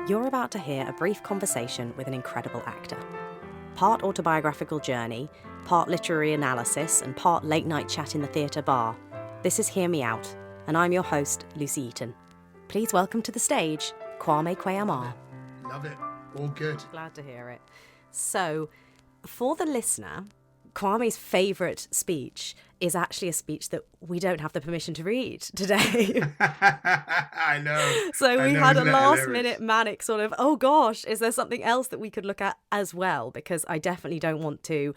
You're about to hear a brief conversation with an incredible actor. Part autobiographical journey, part literary analysis, and part late-night chat in the theatre bar. This is Hear Me Out, and I'm your host, Lucy Eaton. Please welcome to the stage, Kwame Kwei-Armah. Love it. All good. Glad to hear it. So, for the listener, Kwame's favourite speech is actually a speech that we don't have the permission to read today. I know. So we had a last-minute manic sort of, oh gosh, is there something else that we could look at as well? Because I definitely don't want to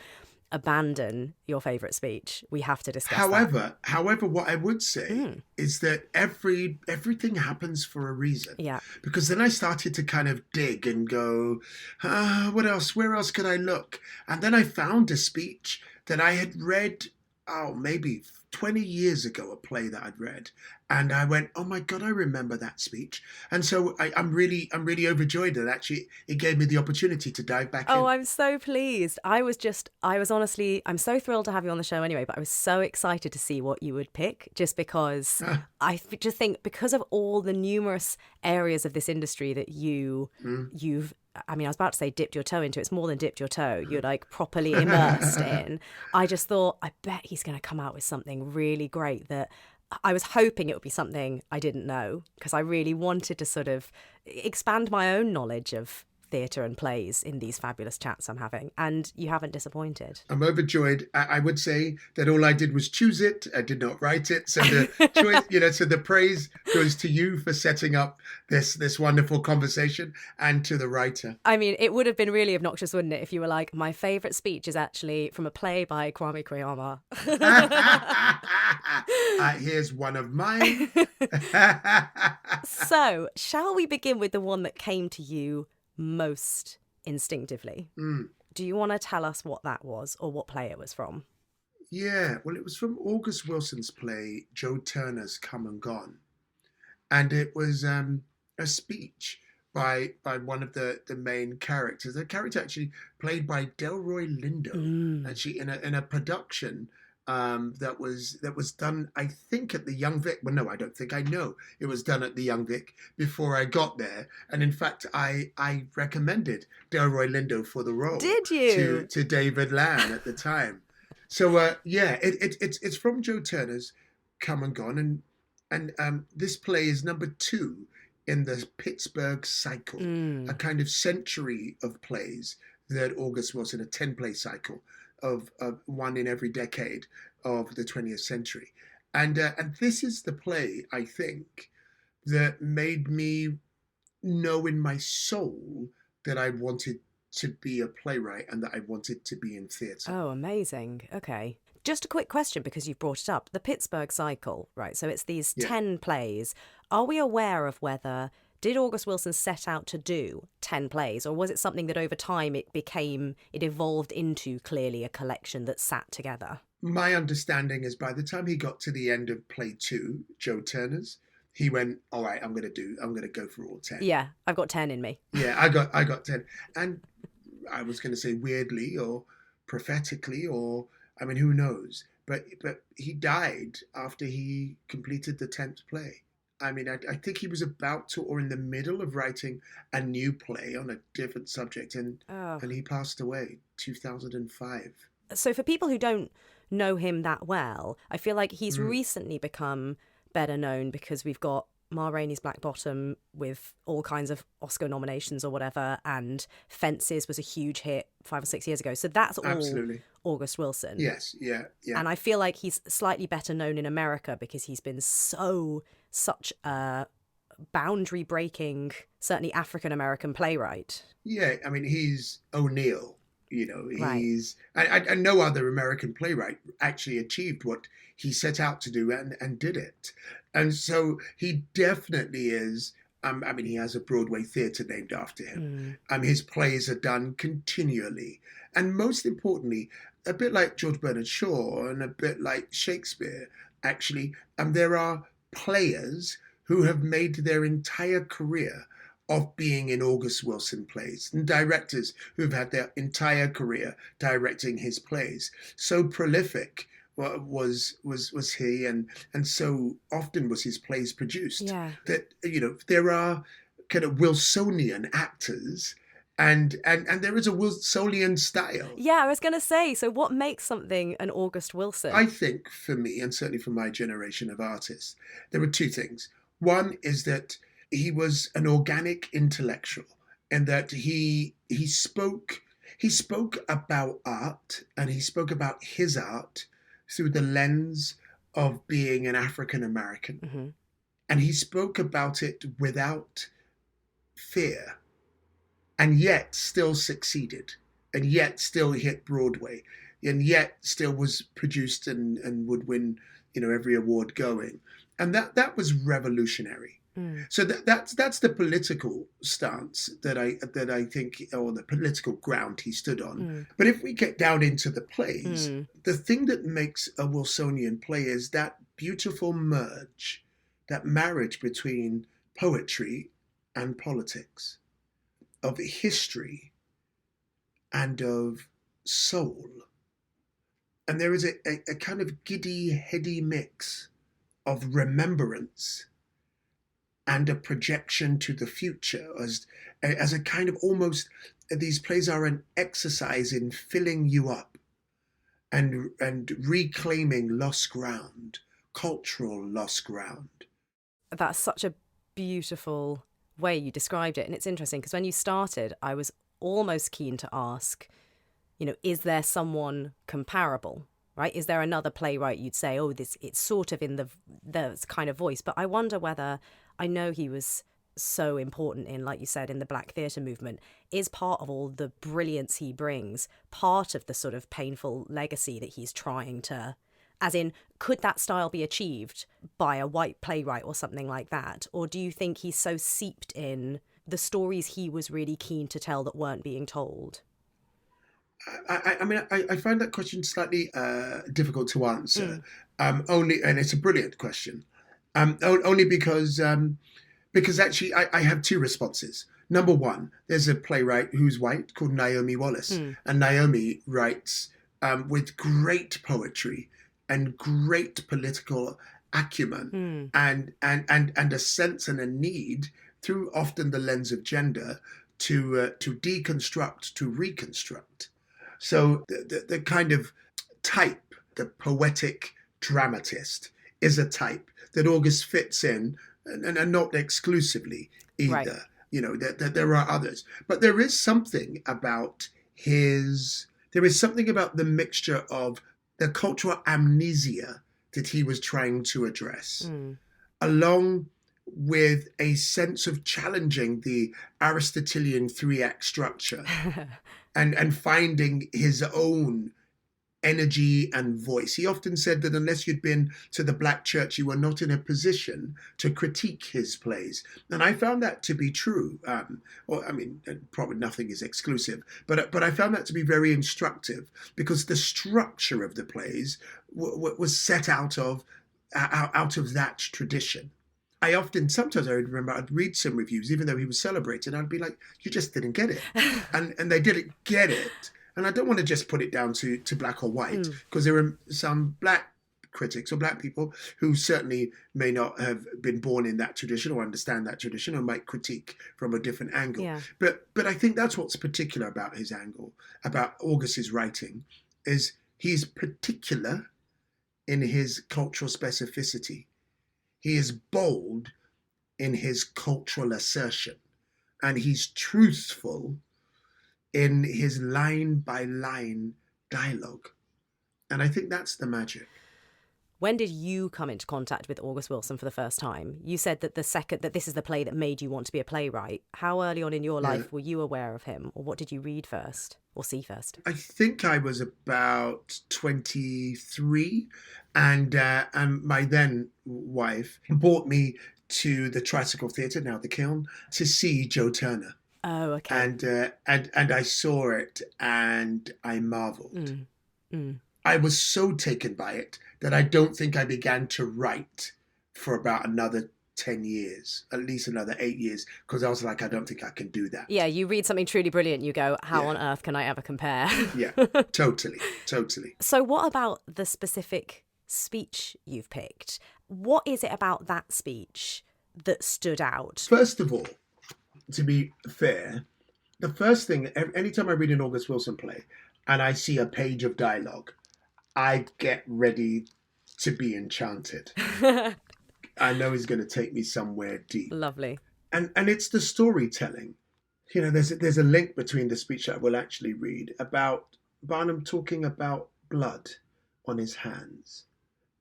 abandon your favourite speech. We have to discuss that. However, what I would say is that everything happens for a reason. Yeah. Because then I started to kind of dig and go, what else? Where else could I look? And then I found a speech that I had read, maybe 20 years ago, a play that I'd read. And I went, oh my God, I remember that speech. And so I'm really overjoyed that actually it gave me the opportunity to dive back in. Oh, I'm so pleased. I'm so thrilled to have you on the show anyway, but I was so excited to see what you would pick, just because I just think because of all the numerous areas of this industry that you've I was about to say dipped your toe into. It's more than dipped your toe. You're like properly immersed in. I just thought, I bet he's going to come out with something really great that I was hoping it would be something I didn't know, because I really wanted to sort of expand my own knowledge of theatre and plays in these fabulous chats I'm having, and you haven't disappointed. I'm overjoyed. I would say that all I did was choose it. I did not write it. So the choice, so the praise goes to you for setting up this wonderful conversation, and to the writer. I mean, it would have been really obnoxious, wouldn't it, if you were like, my favourite speech is actually from a play by Kwame Kwei-Armah. Here's one of mine. So, shall we begin with the one that came to you most instinctively? Do you want to tell us what that was, or what play it was from? Yeah, well, it was from August Wilson's play Joe Turner's Come and Gone, and it was a speech by one of the main characters. The character actually played by Delroy Lindo, actually in a production that was done, I think, at the Young Vic. Well, no, I don't think. I know it was done at the Young Vic before I got there. And in fact, I recommended Delroy Lindo for the role. Did you? To David Land at the time. So it's from Joe Turner's Come and Gone, and this play is number 2 in the Pittsburgh cycle, a kind of century of plays that August Wilson, a 10-play cycle of one in every decade of the 20th century. And this is the play, I think, that made me know in my soul that I wanted to be a playwright and that I wanted to be in theatre. Oh, amazing. Okay. Just a quick question, because you've brought it up. The Pittsburgh cycle, right? So it's these 10 plays. Are we aware of whether... Did August Wilson set out to do 10 plays, or was it something that over time it evolved into clearly a collection that sat together? My understanding is by the time he got to the end of play 2, Joe Turner's, he went, all right, I'm going to go for all 10. Yeah, I've got 10 in me. Yeah, I got 10. And I was going to say weirdly or prophetically, or, I mean, who knows? But he died after he completed the 10th play. I mean, I think he was about to, or in the middle of writing a new play on a different subject, and he passed away 2005. So for people who don't know him that well, I feel like he's recently become better known because we've got Ma Rainey's Black Bottom with all kinds of Oscar nominations or whatever, and Fences was a huge hit 5 or 6 years ago. So that's all August Wilson. Yes, yeah. And I feel like he's slightly better known in America because he's been such a boundary-breaking, certainly African-American playwright. Yeah, I mean, he's O'Neill. Right. He's... And no other American playwright actually achieved what he set out to do and did it. And so he definitely is... he has a Broadway theatre named after him. His plays are done continually. And most importantly, a bit like George Bernard Shaw and a bit like Shakespeare, actually, there are players who have made their entire career of being in August Wilson plays, and directors who've had their entire career directing his plays. So prolific was he, and so often was his plays produced, Yeah. that there are kind of Wilsonian actors, and there is a Wilsonian style. Yeah, I was going to say, so what makes something an August Wilson? I think for me, and certainly for my generation of artists, there were two things. One is that he was an organic intellectual, and that he spoke about art, and he spoke about his art through the lens of being an African American. Mm-hmm. And he spoke about it without fear, and yet still succeeded, and yet still hit Broadway, and yet still was produced and would win, every award going. And that was revolutionary. So that's the political stance that I think, or the political ground he stood on. But if we get down into the plays, the thing that makes a Wilsonian play is that beautiful merge, that marriage between poetry and politics, of history and of soul. And there is a kind of giddy, heady mix of remembrance and a projection to the future, as a kind of, almost, these plays are an exercise in filling you up and reclaiming lost ground, cultural lost ground. That's such a beautiful way you described it. And it's interesting because when you started, I was almost keen to ask, is there someone comparable, right? Is there another playwright you'd say, oh, it's sort of in the kind of voice? But I wonder whether, I know he was so important in, like you said, in the Black theatre movement, is part of all the brilliance he brings, part of the sort of painful legacy that he's trying to, as in, could that style be achieved by a white playwright or something like that? Or do you think he's so seeped in the stories he was really keen to tell that weren't being told? I find that question slightly difficult to answer. Only, and it's a brilliant question. Only because actually I have two responses. Number one, there's a playwright who's white called Naomi Wallace, and Naomi writes with great poetry and great political acumen, and a sense and a need, through often the lens of gender, to deconstruct, to reconstruct. So the kind of type, the poetic dramatist, is a type that August fits in, and not exclusively either. Right. There are others. But there is something about the mixture of the cultural amnesia that he was trying to address, along with a sense of challenging the Aristotelian three-act structure and finding his own energy and voice. He often said that unless you'd been to the Black church, you were not in a position to critique his plays. And I found that to be true. Probably nothing is exclusive, but I found that to be very instructive, because the structure of the plays was set out of that tradition. Sometimes I remember I'd read some reviews, even though he was celebrated, I'd be like, you just didn't get it. and they didn't get it. And I don't want to just put it down to black or white, because there are some Black critics or Black people who certainly may not have been born in that tradition or understand that tradition, or might critique from a different angle. Yeah. But I think that's what's particular about his angle, about August's writing, is he's particular in his cultural specificity. He is bold in his cultural assertion, and he's truthful in his line-by-line dialogue. And I think that's the magic. When did you come into contact with August Wilson for the first time? You said that that this is the play that made you want to be a playwright. How early on in your life were you aware of him? Or what did you read first or see first? I think I was about 23, and my then wife brought me to the Tricycle Theatre, now the Kiln, to see Joe Turner. Oh, okay. And I saw it and I marveled. I was so taken by it that I don't think I began to write for about another 10 years, at least another 8 years, because I was like, I don't think I can do that. Yeah, you read something truly brilliant, you go, how Yeah. on earth can I ever compare? Yeah, totally. So what about the specific speech you've picked? What is it about that speech that stood out? First of all, to be fair, the first thing, anytime I read an August Wilson play and I see a page of dialogue, I get ready to be enchanted. I know he's going to take me somewhere deep. Lovely. And it's the storytelling. You know, there's a link between the speech that we'll actually read about Barnum talking about blood on his hands.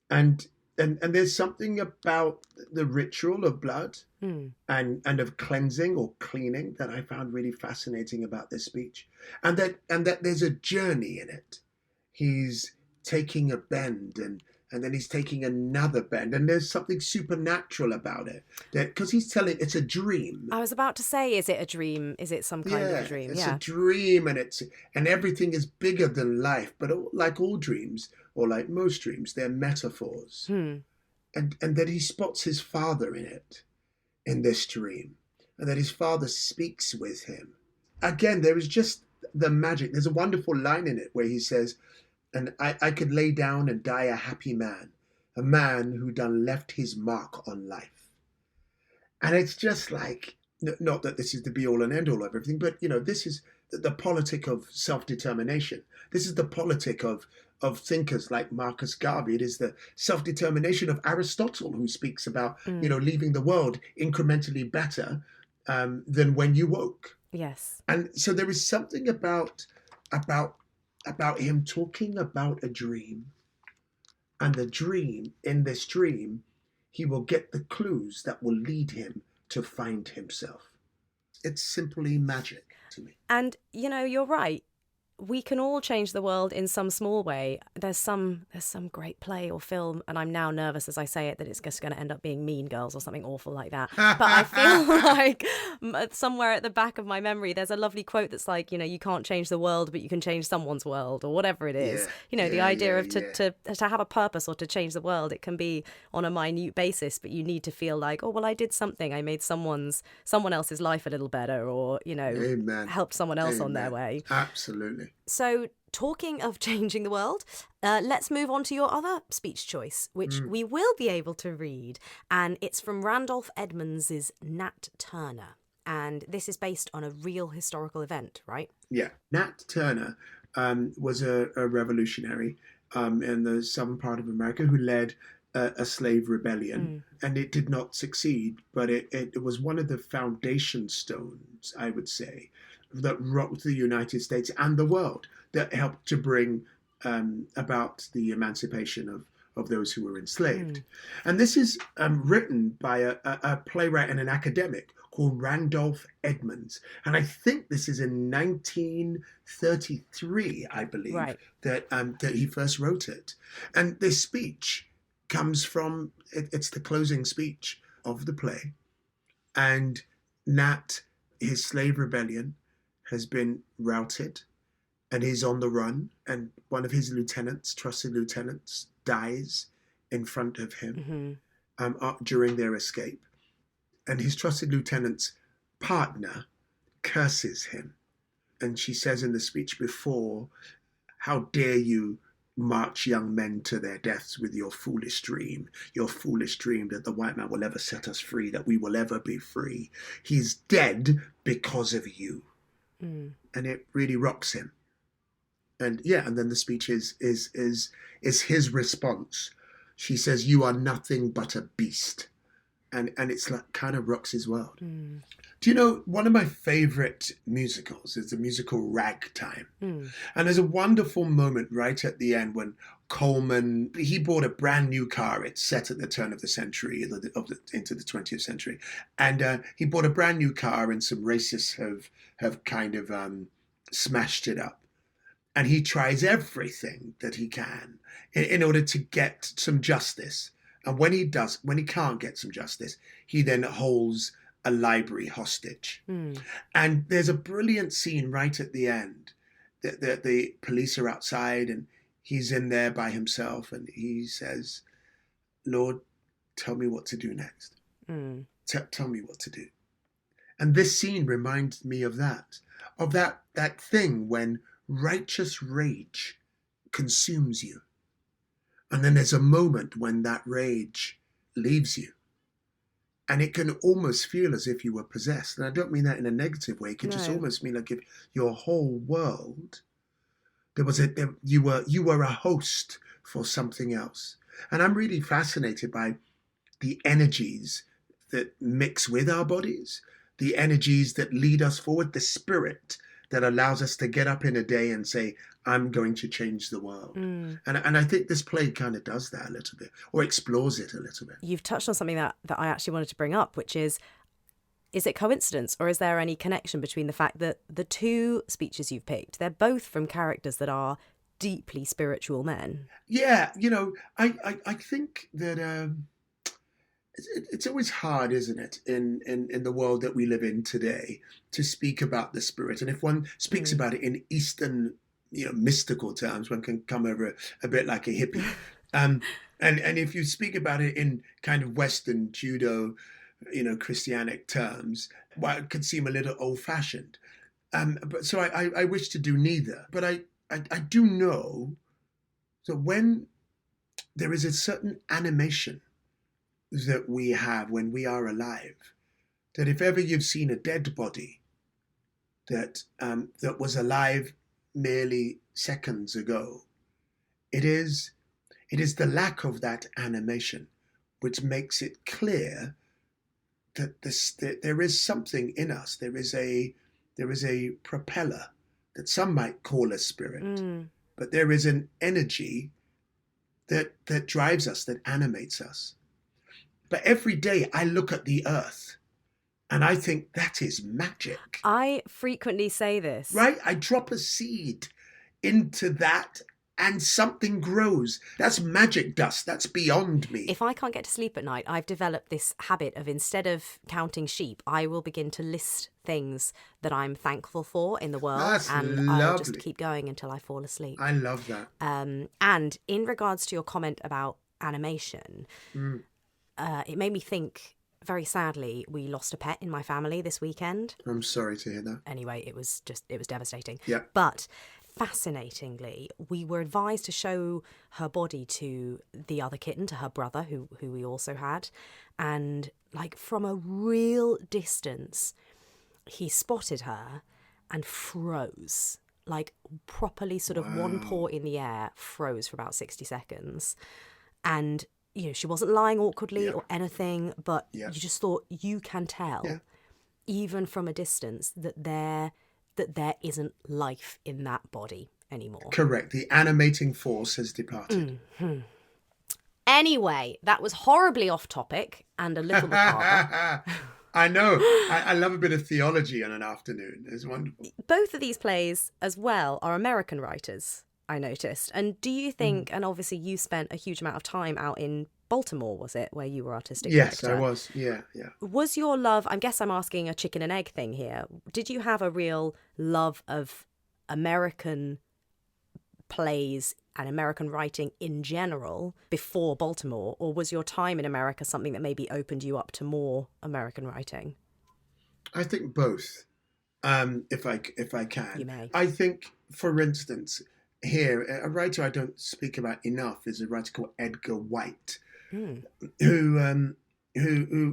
And there's something about the ritual of blood and of cleansing or cleaning that I found really fascinating about this speech. And that there's a journey in it. He's taking a bend and then he's taking another bend, and there's something supernatural about it. Because he's telling, it's a dream. I was about to say, is it a dream? Is it some kind of a dream? It's a dream, and everything is bigger than life. But like all dreams, or like most dreams, they're metaphors. And that he spots his father in it, in this dream, and that his father speaks with him. Again, there is just the magic. There's a wonderful line in it where he says, and I could lay down and die a happy man, a man who done left his mark on life. And it's just like, not that this is the be all and end all of everything, but, you know, this is the politic of self-determination. This is the politic of thinkers like Marcus Garvey. It is the self-determination of Aristotle, who speaks about, you know, leaving the world incrementally better than when you woke. Yes. And so there is something about him talking about a dream, and the dream, in this dream, he will get the clues that will lead him to find himself. It's simply magic to me. And, you know, you're right. We can all change the world in some small way. There's some great play or film, and I'm now nervous as I say it that it's just going to end up being Mean Girls or something awful like that. But I feel like somewhere at the back of my memory, there's a lovely quote that's like, you know, you can't change the world, but you can change someone's world, or whatever it is. Yeah, you know, the idea of to have a purpose or to change the world, it can be on a minute basis, but you need to feel like, oh, well, I did something. I made someone else's life a little better, or, you know, Amen. helped someone else on their way. Absolutely. So, talking of changing the world, let's move on to your other speech choice, which we will be able to read. And it's from Randolph Edmonds' Nat Turner. And this is based on a real historical event, right? Yeah. Nat Turner was a revolutionary in the southern part of America who led a slave rebellion. And it did not succeed, but it was one of the foundation stones, I would say, that rocked the United States and the world, that helped to bring about the emancipation of those who were enslaved. And this is written by a playwright and an academic called Randolph Edmonds. And I think this is in 1933, I believe, right, that he first wrote it. And this speech comes from, it's the closing speech of the play. And Nat, his slave rebellion has been routed, and he's on the run, and one of his lieutenants, trusted lieutenants, dies in front of him during their escape. And his trusted lieutenant's partner curses him. And she says in the speech before, "How dare you march young men to their deaths with your foolish dream that the white man will ever set us free, that we will ever be free. He's dead because of you." And it really rocks him. And then the speech is his response. She says, "You are nothing but a beast." And it's like kind of rocks his world. Do you know, one of my favorite musicals is the musical Ragtime. And there's a wonderful moment right at the end when Coleman, he bought a brand new car. It's set at the turn of the century, into the 20th century. And he bought a brand new car, and some racists have kind of smashed it up. And he tries everything that he can in order to get some justice. And when he can't get some justice, he then holds a library hostage. And there's a brilliant scene right at the end. The police are outside, and he's in there by himself, and he says, "Lord, tell me what to do next." Tell me what to do. And this scene reminds me of that thing when righteous rage consumes you. And then there's a moment when that rage leaves you. And it can almost feel as if you were possessed. And I don't mean that in a negative way. It can just almost mean like if your whole world, you were a host for something else. And I'm really fascinated by the energies that mix with our bodies, the energies that lead us forward, the spirit that allows us to get up in a day and say, I'm going to change the world. And I think this play kind of does that a little bit, or explores it a little bit. You've touched on something that I actually wanted to bring up, which is it coincidence, or is there any connection between the fact that the two speeches you've picked, they're both from characters that are deeply spiritual men? Yeah, I think that it's always hard, isn't it, in the world that we live in today, to speak about the spirit. And if one speaks about it in Eastern, mystical terms, one can come over a bit like a hippie. And if you speak about it in kind of Western Judo, Christianic terms, well, it could seem a little old-fashioned. But so I wish to do neither. But I do know that when there is a certain animation that we have when we are alive, that if ever you've seen a dead body that was alive merely seconds ago, it is the lack of that animation which makes it clear that there is something in us. There is a propeller that some might call a spirit, but there is an energy that drives us, that animates us. But every day I look at the earth and I think that is magic. I frequently say this. Right? I drop a seed into that and something grows. That's magic dust. That's beyond me. If I can't get to sleep at night, I've developed this habit of, instead of counting sheep, I will begin to list things that I'm thankful for in the world. That's and lovely. I'll just keep going until I fall asleep. I love that. And in regards to your comment about animation, it made me think, very sadly, we lost a pet in my family this weekend. I'm sorry to hear that. Anyway, it was devastating. Yeah. But fascinatingly, we were advised to show her body to the other kitten, to her brother, who we also had. And like from a real distance, he spotted her and froze. Like properly sort of one paw in the air, froze for about 60 seconds. And she wasn't lying awkwardly or anything, but you just thought, you can tell, even from a distance, that there isn't life in that body anymore. Correct. The animating force has departed. Anyway, that was horribly off topic and a little macabre. I know. I love a bit of theology on an afternoon. It's wonderful. Both of these plays as well are American writers, I noticed. And do you think, and obviously you spent a huge amount of time out in Baltimore, was it, where you were artistic director? Yes, I was. Yeah. Was your love, I guess I'm asking a chicken and egg thing here, did you have a real love of American plays and American writing in general before Baltimore, or was your time in America something that maybe opened you up to more American writing? I think both, if I can. You may. I think, for instance, here, a writer I don't speak about enough is a writer called Edgar White, who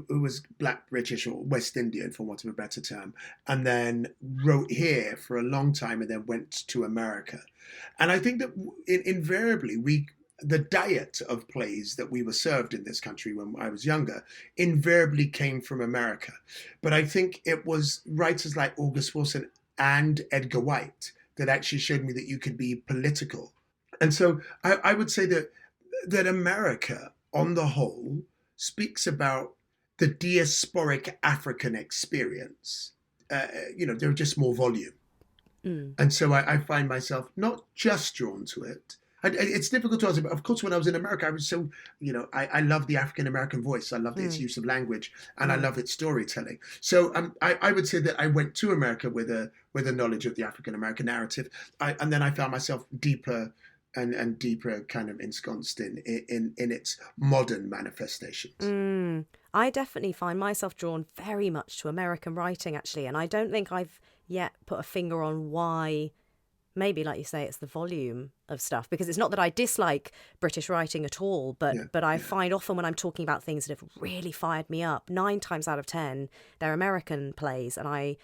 was Black British or West Indian, for want of a better term, and then wrote here for a long time and then went to America. And I think that invariably the diet of plays that we were served in this country when I was younger invariably came from America. But I think it was writers like August Wilson and Edgar White that actually showed me that you could be political. And so I would say that America, on the whole, speaks about the diasporic African experience. There are just more volume. And so I find myself not just drawn to it. It's difficult to answer, but of course, when I was in America, I was so, I love the African-American voice. I love its use of language, and I love its storytelling. So I would say that I went to America with a knowledge of the African-American narrative. And then I found myself deeper and deeper kind of ensconced in its modern manifestations. I definitely find myself drawn very much to American writing, actually. And I don't think I've yet put a finger on why. Maybe, like you say, it's the volume of stuff, because it's not that I dislike British writing at all, but I find often when I'm talking about things that have really fired me up, 9 times out of 10, they're American plays. And I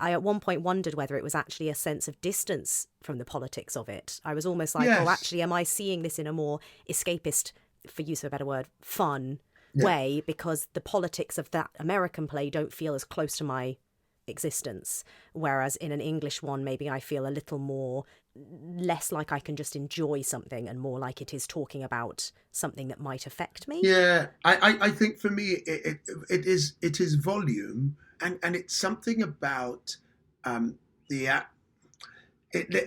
at one point wondered whether it was actually a sense of distance from the politics of it. I was almost like, oh, actually, am I seeing this in a more escapist, for use of a better word, fun way, because the politics of that American play don't feel as close to my existence, whereas in an English one maybe I feel a little more less like I can just enjoy something and more like it is talking about something that might affect me. I think for me it is volume, and it's something about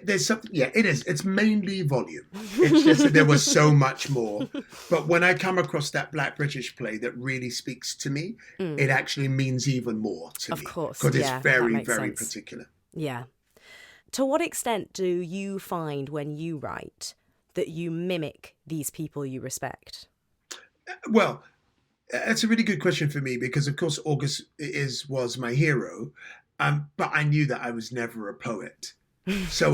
there's something, it is. It's mainly volume. It's just that there was so much more. But when I come across that Black British play that really speaks to me, it actually means even more to me. Of course. Because it's very, very particular. Yeah. To what extent do you find when you write that you mimic these people you respect? Well, that's a really good question for me, because, of course, August was my hero. But I knew that I was never a poet. So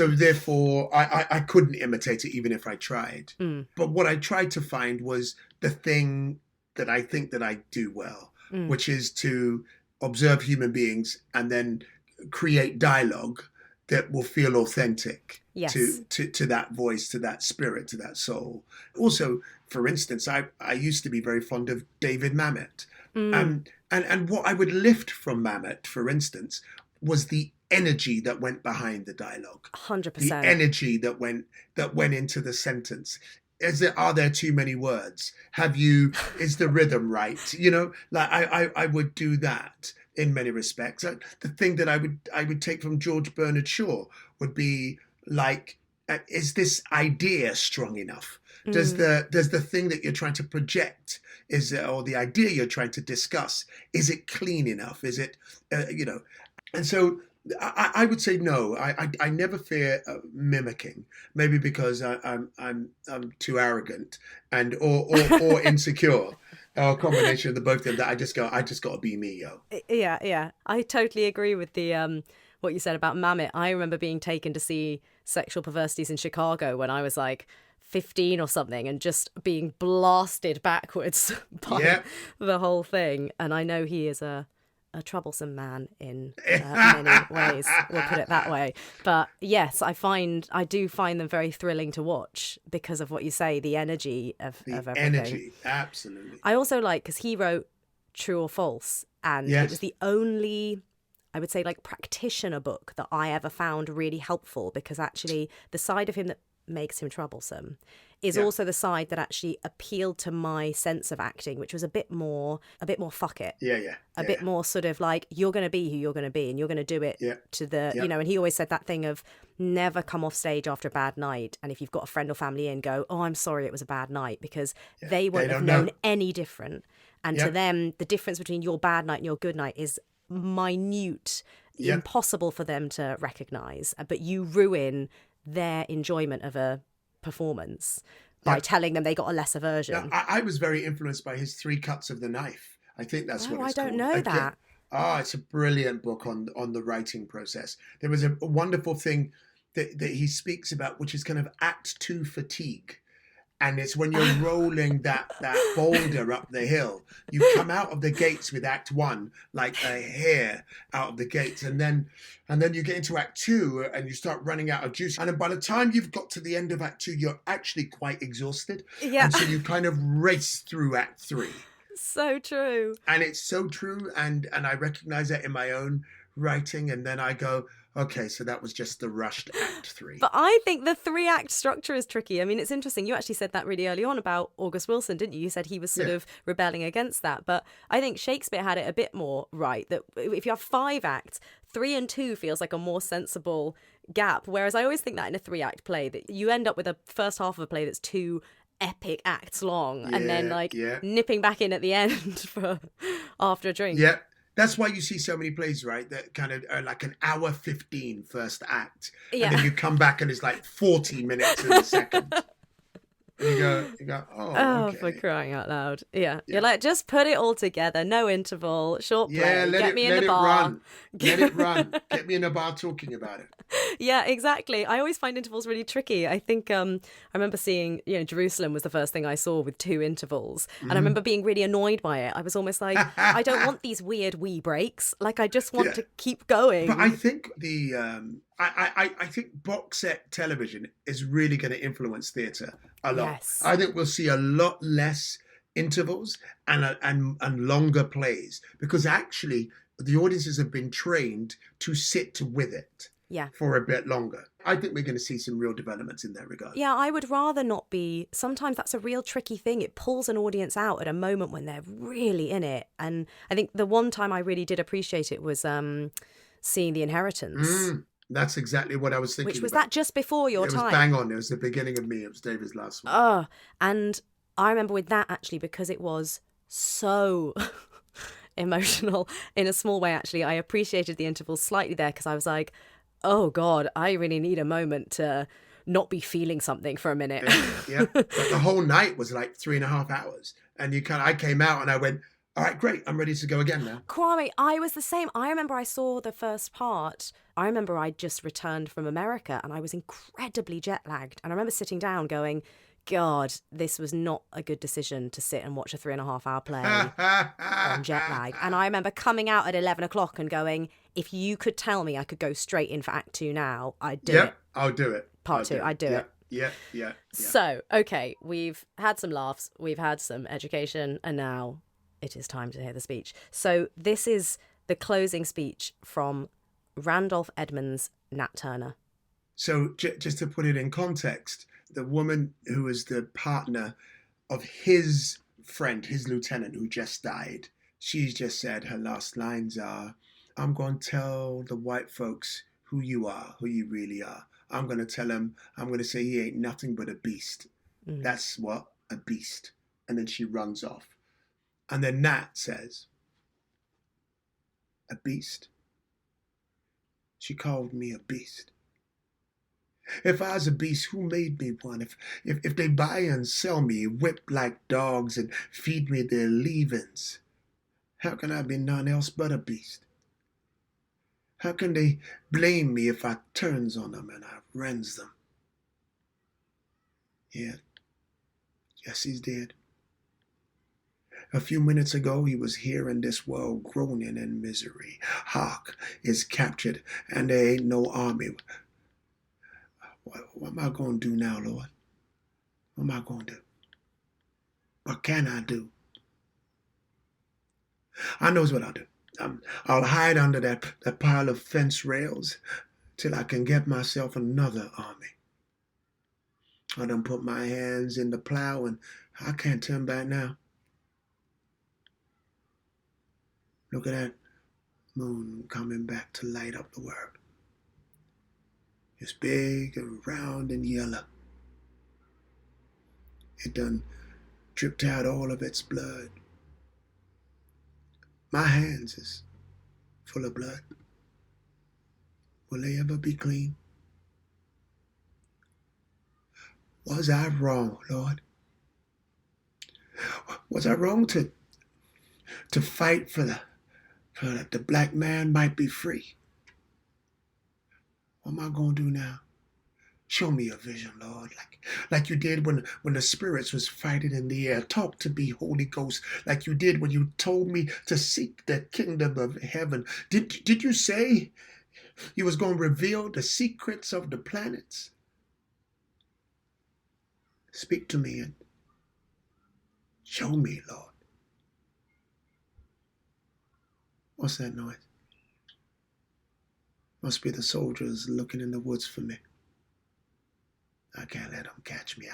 therefore I couldn't imitate it even if I tried. But what I tried to find was the thing that I think that I do well, which is to observe human beings and then create dialogue that will feel authentic to that voice, to that spirit, to that soul. Also, for instance, I used to be very fond of David Mamet. And what I would lift from Mamet, for instance, was the energy that went behind the dialogue. 100%. The energy that went into the sentence. Are there too many words? Is the rhythm right? Like I would do that in many respects. The thing that I would take from George Bernard Shaw would be like, is this idea strong enough? Does the thing that you're trying to project, or the idea you're trying to discuss, is it clean enough? Is it, And so I would say no. I never fear mimicking. Maybe because I'm too arrogant or insecure, or a combination of the both of them. That I just got to be me, yo. Yeah. I totally agree with the what you said about Mamet. I remember being taken to see Sexual Perversities in Chicago when I was like 15 or something, and just being blasted backwards by the whole thing. And I know he is a troublesome man in many ways, we'll put it that way. But yes, I do find them very thrilling to watch because of what you say, the energy of everything. Energy, absolutely. I also like, because he wrote True or False, and it was the only, I would say, like, practitioner book that I ever found really helpful, because actually the side of him that makes him troublesome is also the side that actually appealed to my sense of acting, which was a bit more fuck it. A bit more sort of like, you're going to be who you're going to be, and you're going to do it to the, and he always said that thing of never come off stage after a bad night. And if you've got a friend or family in, go, oh, I'm sorry, it was a bad night, because they won't have known any different. And to them, the difference between your bad night and your good night is minute, impossible for them to recognize. But you ruin their enjoyment of a performance by telling them they got a lesser version. I was very influenced by his 3 Cuts of the Knife. I think that's what it's called. I don't know that. It's a brilliant book on the writing process. There was a wonderful thing that he speaks about, which is kind of Act 2 fatigue. And it's when you're rolling that boulder up the hill. You come out of the gates with Act 1 like a hare out of the gates, and then you get into Act 2 and you start running out of juice. And then by the time you've got to the end of Act 2, you're actually quite exhausted. Yeah. And so you kind of race through Act 3. So true. And it's so true, and I recognize that in my own writing, and then I go, okay, so that was just the rushed Act 3. But I think the 3-act structure is tricky. I mean, it's interesting. You actually said that really early on about August Wilson, didn't you? You said he was sort of rebelling against that. But I think Shakespeare had it a bit more right, that if you have 5 acts, 3 and 2 feels like a more sensible gap. Whereas I always think that in a 3-act play, that you end up with a first half of a play that's 2 epic acts long, and then nipping back in at the end for after a drink. Yeah. That's why you see so many plays, right, that kind of are like an hour 15 first act. And then you come back and it's like 40 minutes in the second. And you go, oh, Oh, for okay. crying out loud. Yeah. You're Yeah. like, just put it all together. No interval, short Yeah, play, get me in the let it bar. run. Let it run. Get me in the bar talking about it. Yeah, exactly. I always find intervals really tricky. I think I remember seeing, Jerusalem was the first thing I saw with 2 intervals. And I remember being really annoyed by it. I was almost like, I don't want these weird wee breaks. Like, I just want Yeah. to keep But I going. think I think box set television is really going to influence theatre a lot. Yes. I think we'll see a lot less intervals and longer plays because actually the audiences have been trained to sit with it Yeah. for a bit longer. I think we're going to see some real developments in that regard. Yeah, I would rather not be. Sometimes that's a real tricky thing. It pulls an audience out at a moment when they're really in it. And I think the one time I really did appreciate it was seeing The Inheritance. That's exactly what I was thinking Which was about. that just before your It was time? bang on. It was the beginning of me. It was David's last one. Oh, and I remember with that actually because it was so emotional in a small way. Actually, I appreciated the intervals slightly there because I was like, oh God, I really need a moment to not be feeling something for a minute. Yeah. But the whole night was like 3.5 hours. And I came out and I went, all right, great. I'm ready to go again now. Kwame, I was the same. I remember I saw the first part. I remember I just returned from America and I was incredibly jet lagged. And I remember sitting down going, God, this was not a good decision to sit and watch a 3.5 hour play on jet lag. And I remember coming out at 11 o'clock and going, if you could tell me I could go straight in for Act 2 now, I'd do it. I'll do it. Part 2, I'd do it. Yeah. So, okay, we've had some laughs, we've had some education, and now it is time to hear the speech. So this is the closing speech from Randolph Edmonds Nat Turner. So just to put it in context, the woman who is the partner of his friend, his lieutenant who just died, she's just said her last lines are, I'm going to tell the white folks who you are, who you really are. I'm going to tell him, I'm going to say he ain't nothing but a beast. That's what, a beast. And then she runs off. And then Nat says, a beast? She called me a beast. If I was a beast, who made me one? If they buy and sell me, whip like dogs and feed me their leavings, how can I be none else but a beast? How can they blame me if I turns on them and I rends them? Yeah, yes, he's dead. A few minutes ago, he was here in this world groaning in misery. Hawk is captured, and there ain't no army. What am I going to do now, Lord? What am I going to do? What can I do? I knows what I'll do. I'll hide under that pile of fence rails till I can get myself another army. I done put my hands in the plow and I can't turn back now. Look at that moon coming back to light up the world. It's big and round and yellow. It done dripped out all of its blood. My hands is full of blood. Will they ever be clean? Was I wrong, Lord? Was I wrong to fight for that the black man might be free? What am I going to do now? Show me a vision, Lord, like you did when the spirits was fighting in the air. Talk to me, Holy Ghost, like you did when you told me to seek the kingdom of heaven. Did you say you was going to reveal the secrets of the planets? Speak to me and show me, Lord. What's that noise? Must be the soldiers looking in the woods for me. I can't let them catch me.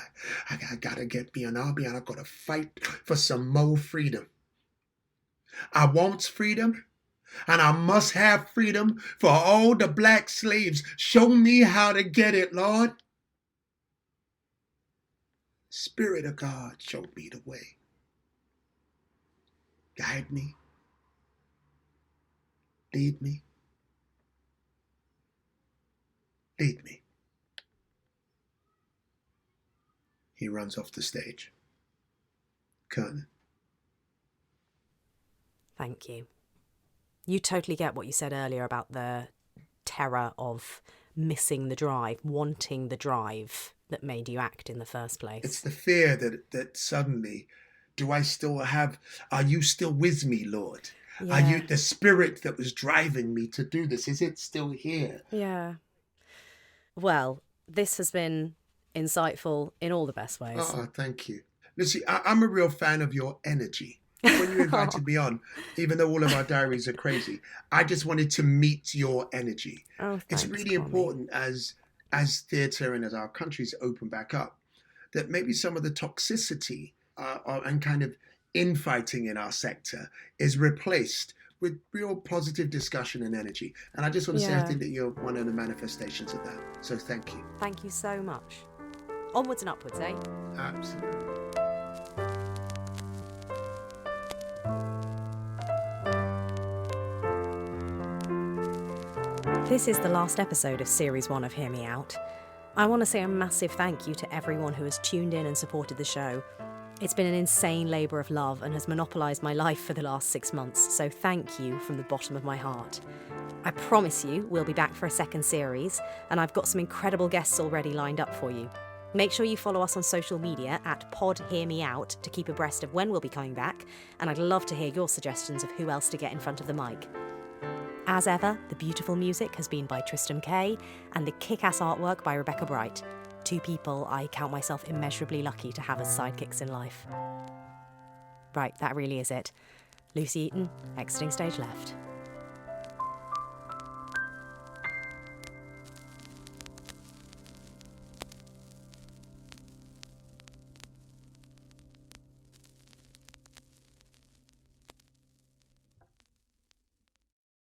I gotta get me an army and I gotta fight for some more freedom. I want freedom and I must have freedom for all the black slaves. Show me how to get it, Lord. Spirit of God, show me the way. Guide me. Lead me. Lead me. He runs off the stage. Curtain. Thank you. You totally get what you said earlier about the terror of missing the drive, wanting the drive that made you act in the first place. It's the fear that suddenly, do I still have, are you still with me, Lord? Yeah. Are you the spirit that was driving me to do this? Is it still here? Yeah. Well, this has been insightful in all the best ways. Oh, thank you. Lucy, I'm a real fan of your energy. When you invited me on, even though all of our diaries are crazy, I just wanted to meet your energy. Oh, It's thanks, really Kwame. important as theatre and as our countries open back up, that maybe some of the toxicity and kind of infighting in our sector is replaced with real positive discussion and energy. And I just want to say, I think that you're one of the manifestations of that. So thank you. Thank you so much. Onwards and upwards, eh? Absolutely. This is the last episode of Series 1 of Hear Me Out. I want to say a massive thank you to everyone who has tuned in and supported the show. It's been an insane labour of love and has monopolised my life for the last 6 months, so thank you from the bottom of my heart. I promise you we'll be back for a second series, and I've got some incredible guests already lined up for you. Make sure you follow us on social media at @PodHearMeOut to keep abreast of when we'll be coming back, and I'd love to hear your suggestions of who else to get in front of the mic. As ever, the beautiful music has been by Tristan Kay and the kick-ass artwork by Rebecca Bright. 2 people I count myself immeasurably lucky to have as sidekicks in life. Right, that really is it. Lucy Eaton, exiting stage left.